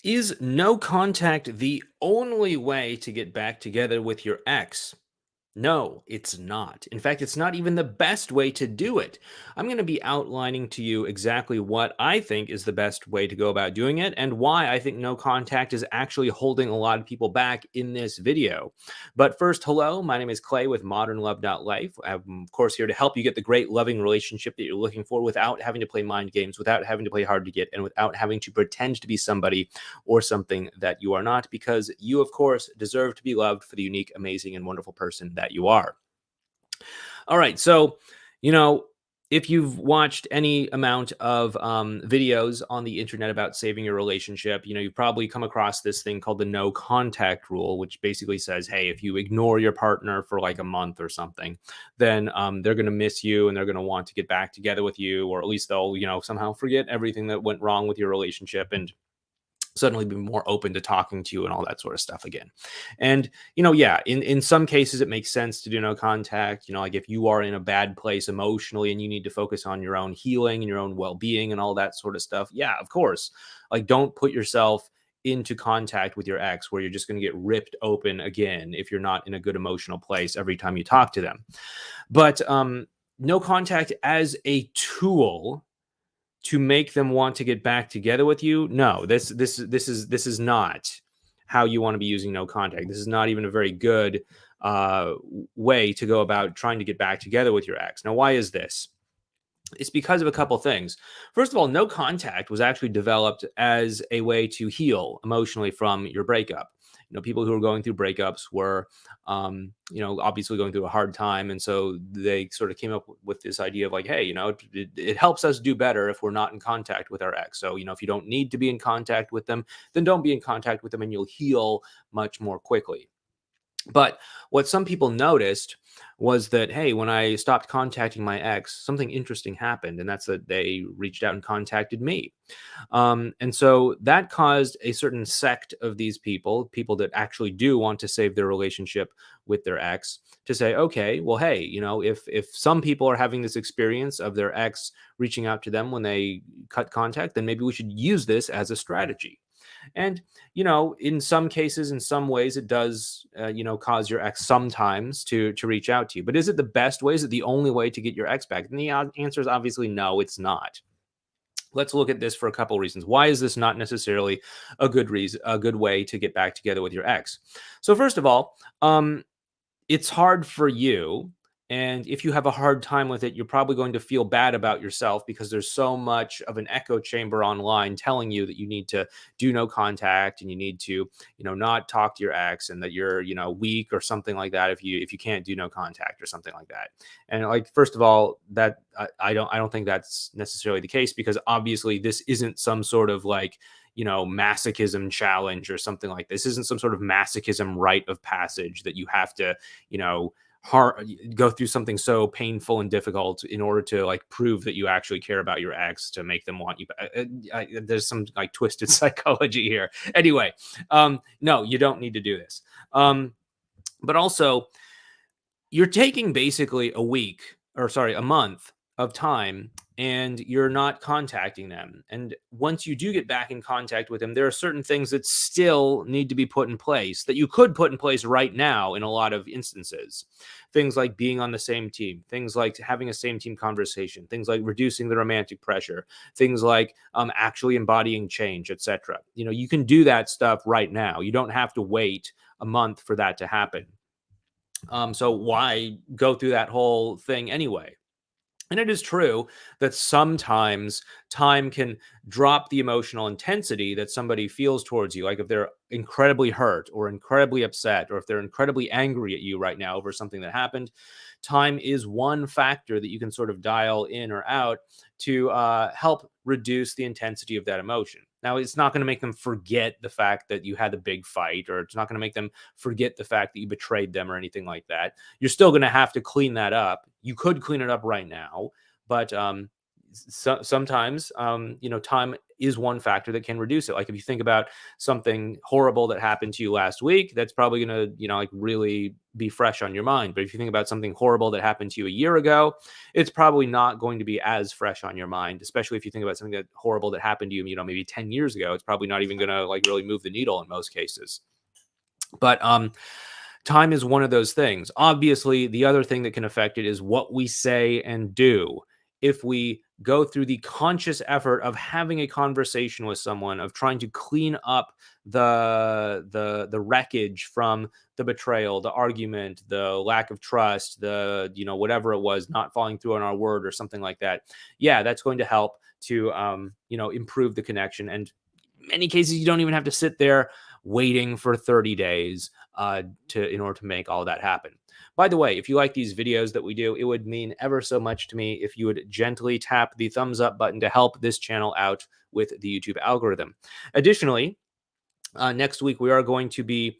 Is no contact the only way to get back together with your ex? No, it's not. In fact, it's not even the best way to do it. I'm going to be outlining to you exactly what I think is the best way to go about doing it and why I think no contact is actually holding a lot of people back in this video. But first, hello, my name is Clay with modernlove.life. I'm, of course, here to help you get the great loving relationship that you're looking for without having to play mind games, without having to play hard to get, and without having to pretend to be somebody or something that you are not, because you, of course, deserve to be loved for the unique, amazing, and wonderful person that you are. All right. So, you know, if you've watched any amount of videos on the internet about saving your relationship, you've probably come across this thing called the no contact rule, which basically says, hey, if you ignore your partner for like a month or something, then they're going to miss you and they're going to want to get back together with you, or at least they'll, somehow forget everything that went wrong with your relationship and suddenly be more open to talking to you and all that sort of stuff again. And yeah, in some cases it makes sense to do no contact. Like if you are in a bad place emotionally and you need to focus on your own healing and your own well-being and all that sort of stuff, yeah, of course. Like, don't put yourself into contact with your ex where you're just going to get ripped open again if you're not in a good emotional place every time you talk to them. But no contact as a tool to make them want to get back together with you. No, this is not how you want to be using no contact. This is not even a very good uh, way to go about trying to get back together with your ex. Now, why is this? It's because of a couple things. First of all, no contact was actually developed as a way to heal emotionally from your breakup. People who were going through breakups were, obviously going through a hard time. And so they sort of came up with this idea of like, hey, it helps us do better if we're not in contact with our ex. So, if you don't need to be in contact with them, then don't be in contact with them and you'll heal much more quickly. But what some people noticed was that, hey, when I stopped contacting my ex, something interesting happened. And that's that they reached out and contacted me. And so that caused a certain sect of these people that actually do want to save their relationship with their ex, to say, okay, well, hey, if some people are having this experience of their ex reaching out to them when they cut contact, then maybe we should use this as a strategy. And, in some cases, in some ways, it does, cause your ex sometimes to reach out to you. But is it the best way? Is it the only way to get your ex back? And the answer is obviously no, it's not. Let's look at this for a couple of reasons. Why is this not necessarily a good way to get back together with your ex? So first of all, it's hard for you. And if you have a hard time with it, you're probably going to feel bad about yourself because there's so much of an echo chamber online telling you that you need to do no contact and you need to, not talk to your ex, and that you're, weak or something like that if you can't do no contact or something like that. And like, first of all, that I don't think that's necessarily the case, because obviously this isn't some sort of like, masochism challenge or something like this. Isn't some sort of masochism rite of passage that you have to, you know, go through something so painful and difficult in order to like prove that you actually care about your ex to make them want you back. There's some like twisted psychology here. Anyway, no, you don't need to do this. But also, you're taking basically a month of time, and you're not contacting them. And once you do get back in contact with them, there are certain things that still need to be put in place that you could put in place right now in a lot of instances. Things like being on the same team, things like having a same team conversation, things like reducing the romantic pressure, things like actually embodying change, etc. You can do that stuff right now. You don't have to wait a month for that to happen. So why go through that whole thing anyway? And it is true that sometimes time can drop the emotional intensity that somebody feels towards you. Like if they're incredibly hurt or incredibly upset, or if they're incredibly angry at you right now over something that happened, time is one factor that you can sort of dial in or out to help reduce the intensity of that emotion. Now, it's not going to make them forget the fact that you had a big fight, or it's not going to make them forget the fact that you betrayed them or anything like that. You're still going to have to clean that up. You could clean it up right now, but sometimes, time is one factor that can reduce it. Like if you think about something horrible that happened to you last week, that's probably going to, like really be fresh on your mind. But if you think about something horrible that happened to you a year ago, it's probably not going to be as fresh on your mind, especially if you think about something that horrible that happened to you, maybe 10 years ago. It's probably not even going to like really move the needle in most cases. But time is one of those things. Obviously, the other thing that can affect it is what we say and do. If we go through the conscious effort of having a conversation with someone, of trying to clean up the wreckage from the betrayal, the argument, the lack of trust, the whatever it was, not following through on our word or something like that, yeah, that's going to help to improve the connection. And many cases you don't even have to sit there waiting for 30 days in order to make all that happen. By the way, if you like these videos that we do, it would mean ever so much to me if you would gently tap the thumbs up button to help this channel out with the YouTube algorithm. Additionally, next week we are going to be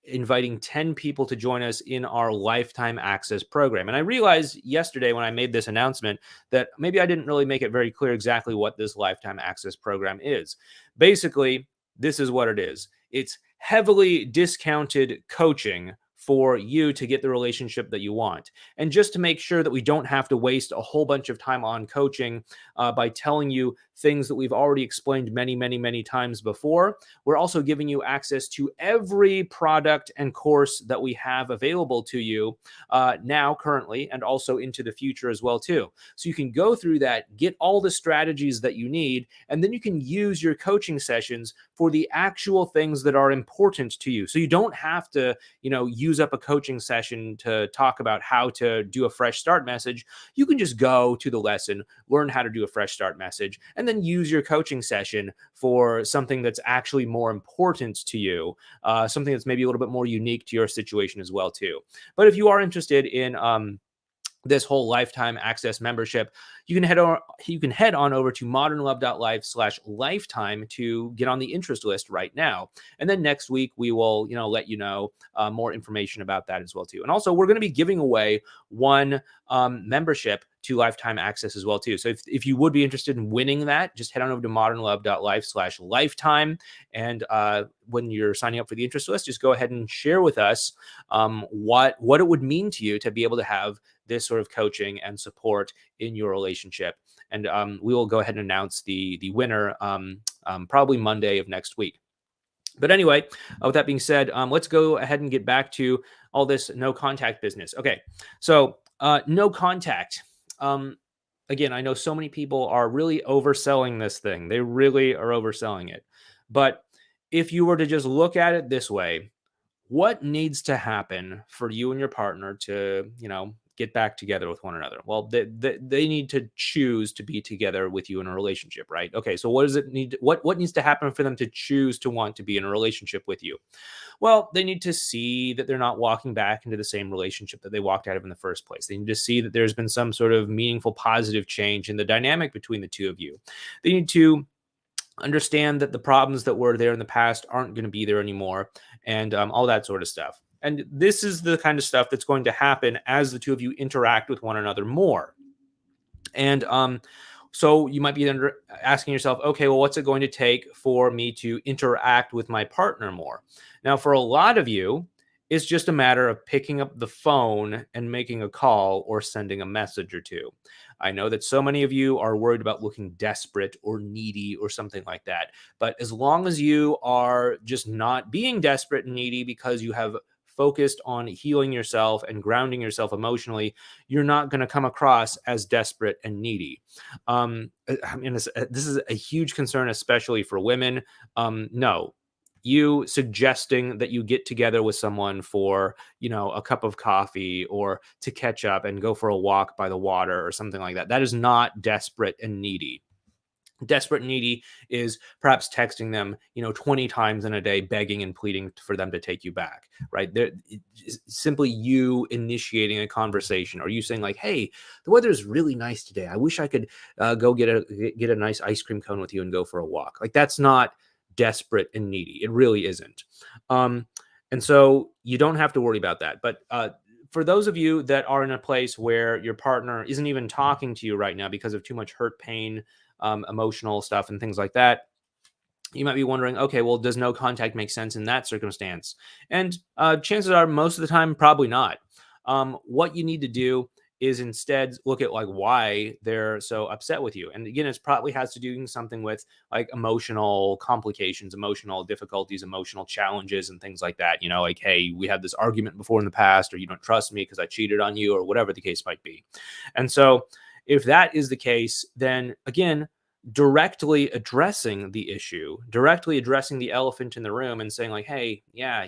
inviting 10 people to join us in our lifetime access program. And I realized yesterday when I made this announcement that maybe I didn't really make it very clear exactly what this lifetime access program is. Basically, this is what it is. It's heavily discounted coaching for you to get the relationship that you want. And just to make sure that we don't have to waste a whole bunch of time on coaching by telling you things that we've already explained many, many, many times before, we're also giving you access to every product and course that we have available to you now, currently, and also into the future as well, too. So you can go through that, get all the strategies that you need, and then you can use your coaching sessions for the actual things that are important to you. So you don't have to, use up a coaching session to talk about how to do a fresh start message. You can just go to the lesson, learn how to do a fresh start message, and then use your coaching session for something that's actually more important to you, something that's maybe a little bit more unique to your situation as well, too. But if you are interested in this whole lifetime access membership, you can head on over to modernlove.life/lifetime to get on the interest list right now. And then next week we will, let you know more information about that as well too. And also we're going to be giving away one membership to lifetime access as well too. So if you would be interested in winning that, just head on over to modernlove.life/lifetime. And when you're signing up for the interest list, just go ahead and share with us what it would mean to you to be able to have this sort of coaching and support in your relationship. And we will go ahead and announce the winner probably Monday of next week. But anyway, with that being said, let's go ahead and get back to all this no contact business. Okay, so no contact. Again, I know so many people are really overselling this thing. They really are overselling it. But if you were to just look at it this way, what needs to happen for you and your partner to, get back together with one another? Well, they need to choose to be together with you in a relationship, right? Okay, so what does it need? What needs to happen for them to choose to want to be in a relationship with you? Well, they need to see that they're not walking back into the same relationship that they walked out of in the first place. They need to see that there's been some sort of meaningful, positive change in the dynamic between the two of you. They need to understand that the problems that were there in the past aren't going to be there anymore, and all that sort of stuff. And this is the kind of stuff that's going to happen as the two of you interact with one another more. And so you might be asking yourself, okay, well, what's it going to take for me to interact with my partner more? Now, for a lot of you, it's just a matter of picking up the phone and making a call or sending a message or two. I know that so many of you are worried about looking desperate or needy or something like that. But as long as you are just not being desperate and needy because you have focused on healing yourself and grounding yourself emotionally, you're not going to come across as desperate and needy. I mean, this is a huge concern, especially for women. No, you suggesting that you get together with someone for, a cup of coffee or to catch up and go for a walk by the water or something like that. That is not desperate and needy. Desperate and needy is perhaps texting them, 20 times in a day, begging and pleading for them to take you back, right? Simply you initiating a conversation, or you saying like, hey, the weather is really nice today. I wish I could go get a nice ice cream cone with you and go for a walk. Like, that's not desperate and needy. It really isn't. And so you don't have to worry about that. But for those of you that are in a place where your partner isn't even talking to you right now because of too much hurt, pain, emotional stuff and things like that, you might be wondering, okay, well, does no contact make sense in that circumstance? And chances are, most of the time, probably not. What you need to do is instead look at like why they're so upset with you. And again, it's probably has to do something with like emotional complications, emotional difficulties, emotional challenges, and things like that. Like, hey, we had this argument before in the past, or you don't trust me because I cheated on you, or whatever the case might be. And so, if that is the case, then again, directly addressing the issue, directly addressing the elephant in the room and saying, like, hey, yeah,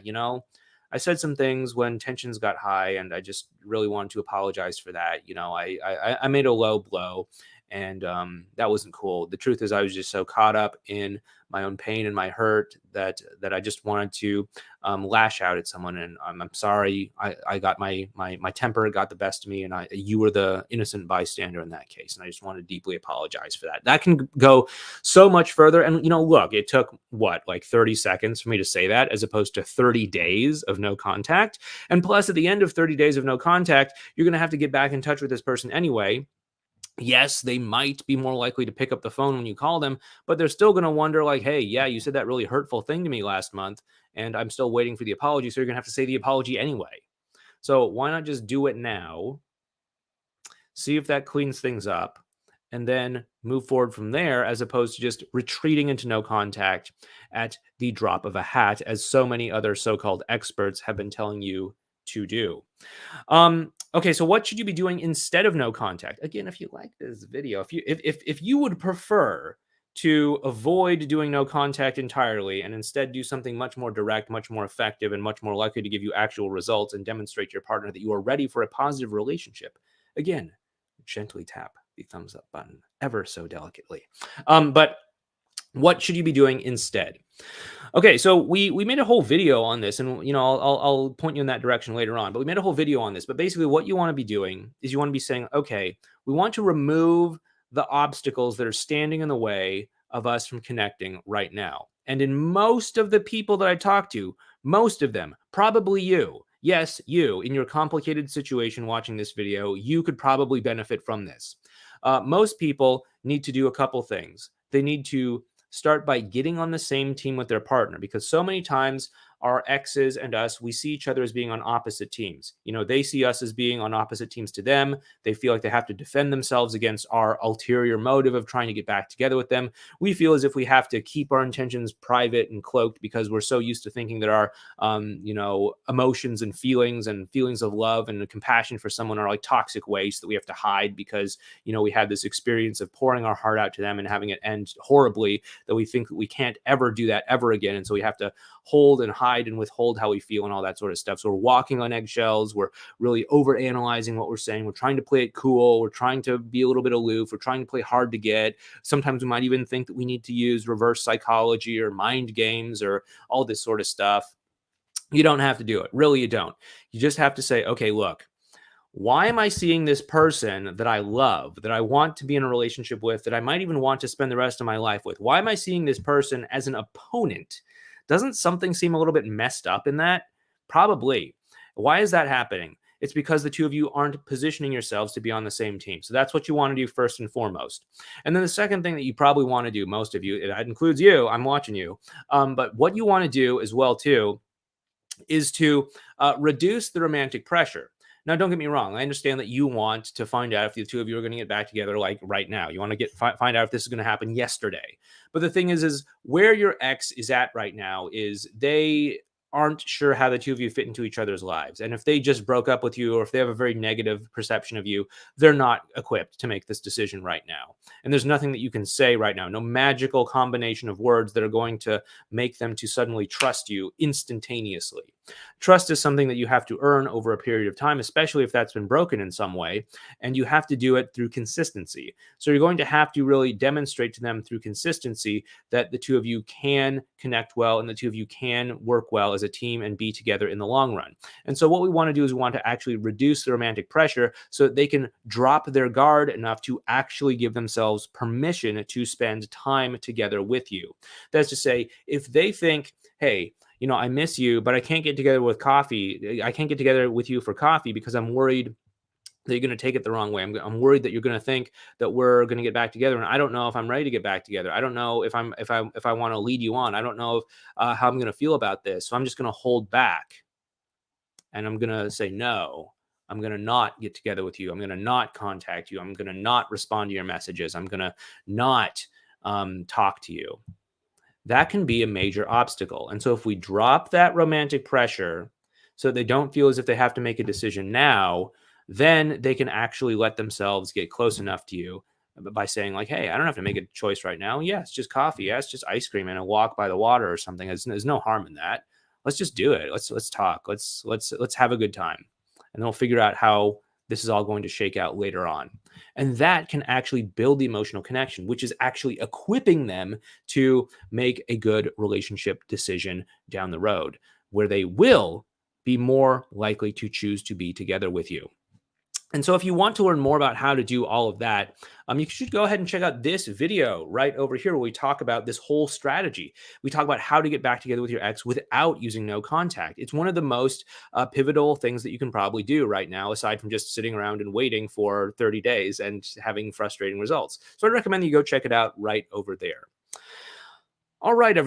I said some things when tensions got high, and I just really wanted to apologize for that. I made a low blow, and that wasn't cool. The truth is, I was just so caught up in my own pain and my hurt that I just wanted to lash out at someone. And I'm sorry. I got my temper got the best of me, and you were the innocent bystander in that case. And I just want to deeply apologize for that. That can go so much further. And look, it took what, like 30 seconds for me to say that, as opposed to 30 days of no contact. And plus, at the end of 30 days of no contact, you're going to have to get back in touch with this person anyway. Yes, they might be more likely to pick up the phone when you call them, but they're still going to wonder, like, hey, yeah, you said that really hurtful thing to me last month, and I'm still waiting for the apology. So you're going to have to say the apology anyway. So why not just do it now? See if that cleans things up, and then move forward from there, as opposed to just retreating into no contact at the drop of a hat, as so many other so called experts have been telling you to do. Okay, so what should you be doing instead of no contact? Again, if you like this video, if you would prefer to avoid doing no contact entirely and instead do something much more direct, much more effective, and much more likely to give you actual results and demonstrate to your partner that you are ready for a positive relationship, again, gently tap the thumbs up button ever so delicately. But what should you be doing instead? Okay, so we made a whole video on this, and I'll point you in that direction later on. But we made a whole video on this. But basically, what you want to be doing is you want to be saying, okay, we want to remove the obstacles that are standing in the way of us from connecting right now. And in most of the people that I talk to, most of them, probably you, yes, you, in your complicated situation watching this video, you could probably benefit from this. Most people need to do a couple things. They need to start by getting on the same team with their partner, because so many times our exes and us, we see each other as being on opposite teams. They see us as being on opposite teams to them. They feel like they have to defend themselves against our ulterior motive of trying to get back together with them. We feel as if we have to keep our intentions private and cloaked, because we're so used to thinking that our emotions and feelings of love and compassion for someone are like toxic waste that we have to hide, because we had this experience of pouring our heart out to them and having it end horribly, that we think that we can't ever do that ever again. And so we have to hold and hide and withhold how we feel and all that sort of stuff. So we're walking on eggshells. We're really over analyzing what we're saying. We're trying to play it cool. We're trying to be a little bit aloof. We're trying to play hard to get. Sometimes we might even think that we need to use reverse psychology or mind games or all this sort of stuff. You don't have to do it. Really, you don't. You just have to say, okay, look, why am I seeing this person that I love, that I want to be in a relationship with, that I might even want to spend the rest of my life with? Why am I seeing this person as an opponent? Doesn't something seem a little bit messed up in that? Probably. Why is that happening? It's because the two of you aren't positioning yourselves to be on the same team. So that's what you want to do first and foremost. And then the second thing that you probably want to do, most of you, that includes you, I'm watching you, but what you want to do as well too is to reduce the romantic pressure. Now, don't get me wrong. I understand that you want to find out if the two of you are going to get back together, like right now. You want to find out if this is going to happen yesterday. But the thing is where your ex is at right now is they aren't sure how the two of you fit into each other's lives. And if they just broke up with you, or if they have a very negative perception of you, they're not equipped to make this decision right now. And there's nothing that you can say right now, no magical combination of words that are going to make them to suddenly trust you instantaneously. Trust is something that you have to earn over a period of time, especially if that's been broken in some way, and you have to do it through consistency. So you're going to have to really demonstrate to them through consistency that the two of you can connect well and the two of you can work well as a team and be together in the long run. And so what we want to do is we want to actually reduce the romantic pressure so that they can drop their guard enough to actually give themselves permission to spend time together with you. That's to say, if they think, hey, I miss you, but I can't get together with coffee. I can't get together with you for coffee because I'm worried that you're going to take it the wrong way. I'm worried that you're going to think that we're going to get back together, and I don't know if I'm ready to get back together. I don't know if I want to lead you on. I don't know if, how I'm going to feel about this. So I'm just going to hold back, and I'm going to say no. I'm going to not get together with you. I'm going to not contact you. I'm going to not respond to your messages. I'm going to not talk to you. That can be a major obstacle. And so if we drop that romantic pressure so they don't feel as if they have to make a decision now, then they can actually let themselves get close enough to you by saying, like, hey, I don't have to make a choice right now. Yeah, it's just coffee. Yeah, it's just ice cream and a walk by the water or something. There's no harm in that. Let's just do it. Let's talk. Let's have a good time. And then we'll figure out how this is all going to shake out later on. And that can actually build the emotional connection, which is actually equipping them to make a good relationship decision down the road, where they will be more likely to choose to be together with you. And so if you want to learn more about how to do all of that, you should go ahead and check out this video right over here where we talk about this whole strategy. We talk about how to get back together with your ex without using no contact. It's one of the most pivotal things that you can probably do right now, aside from just sitting around and waiting for 30 days and having frustrating results. So I'd recommend you go check it out right over there. All right, everyone.